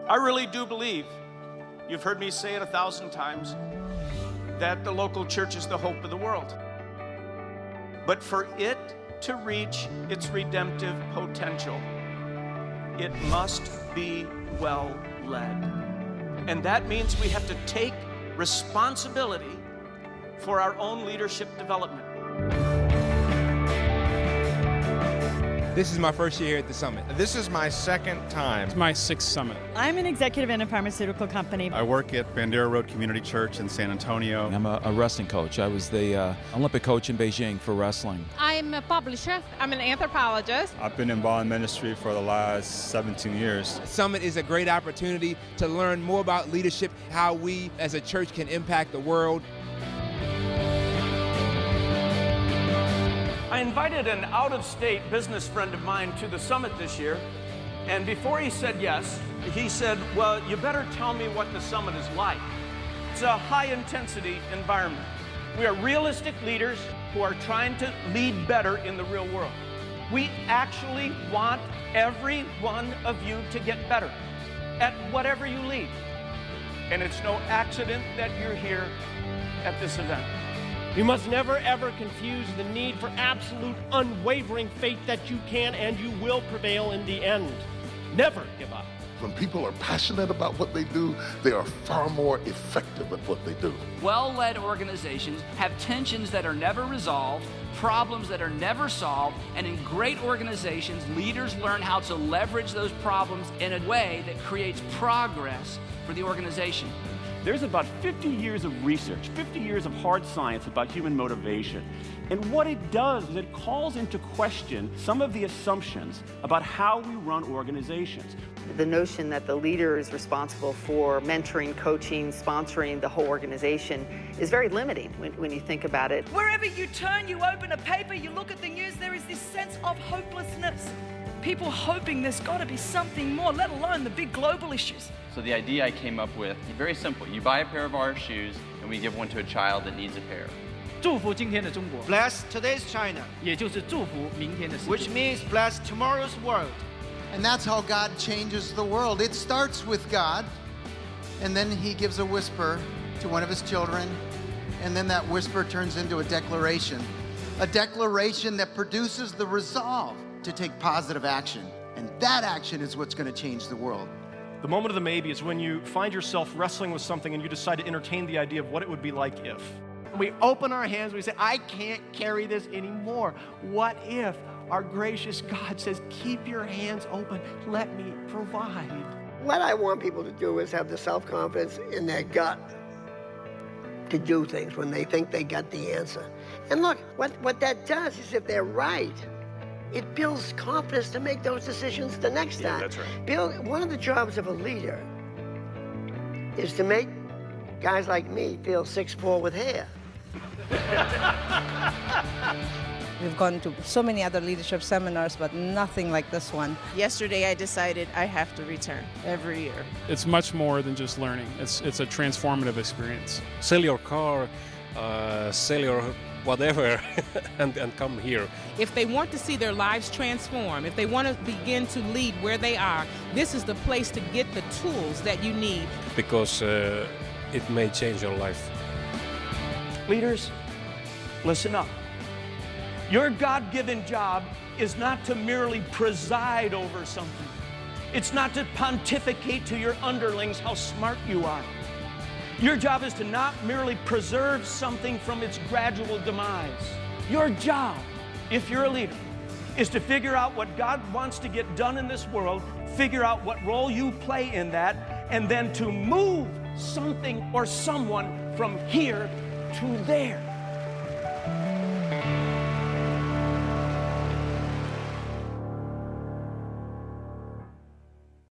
I really do believe, you've heard me say it 1,000 times, that the local church is the hope of the world. But for it to reach its redemptive potential, it must be well led. And that means we have to take responsibility for our own leadership development. This is my first year here at the summit. This is my second time. It's my sixth summit. I'm an executive in a pharmaceutical company. I work at Bandera Road Community Church in San Antonio. I'm a wrestling coach. I was the Olympic coach in Beijing for wrestling. I'm a publisher. I'm an anthropologist. I've been involved in ministry for the last 17 years. Summit is a great opportunity to learn more about leadership, how we as a church can impact the world. I invited an out-of-state business friend of mine to the summit this year, and before he said yes, he said, well, you better tell me what the summit is like. It's a high-intensity environment. We are realistic leaders who are trying to lead better in the real world. We actually want every one of you to get better at whatever you lead. And it's no accident that you're here at this event. You must never, ever confuse the need for absolute, unwavering faith that you can and you will prevail in the end. Never give up. When people are passionate about what they do, they are far more effective at what they do. Well-led organizations have tensions that are never resolved, problems that are never solved, and in great organizations, leaders learn how to leverage those problems in a way that creates progress for the organization. There's about 50 years of research, 50 years of hard science about human motivation. And what it does is it calls into question some of the assumptions about how we run organizations. The notion that the leader is responsible for mentoring, coaching, sponsoring the whole organization is very limiting when you think about it. Wherever you turn, you open a paper, you look at the news, there is this sense of hopelessness. People hoping there's got to be something more, let alone the big global issues. So the idea I came up with, very simple. You buy a pair of our shoes, and we give one to a child that needs a pair. 祝福今天的中国 Bless today's China. 也就是祝福明天的世界 Which means bless tomorrow's world. And that's how God changes the world. It starts with God, and then he gives a whisper to one of his children, and then that whisper turns into a declaration that produces the resolve to take positive action. And that action is what's going to change the world. The moment of the maybe is when you find yourself wrestling with something and you decide to entertain the idea of what it would be like if. We open our hands, we say, I can't carry this anymore. What if our gracious God says, keep your hands open, let me provide? What I want people to do is have the self-confidence in their gut to do things when they think they got the answer. And look, what that does is if they're right, it builds confidence to make those decisions the next time. That's right. One of the jobs of a leader is to make guys like me feel 6'4" with hair. We've gone to so many other leadership seminars, but nothing like this one. Yesterday I decided I have to return every year. It's much more than just learning. It's a transformative experience. Sell your car, sell your whatever, and come here. If they want to see their lives transform, if they want to begin to lead where they are, this is the place to get the tools that you need. Because it may change your life. Leaders, listen up. Your God-given job is not to merely preside over something. It's not to pontificate to your underlings how smart you are. Your job is to not merely preserve something from its gradual demise. Your job, if you're a leader, is to figure out what God wants to get done in this world, figure out what role you play in that, and then to move something or someone from here to there.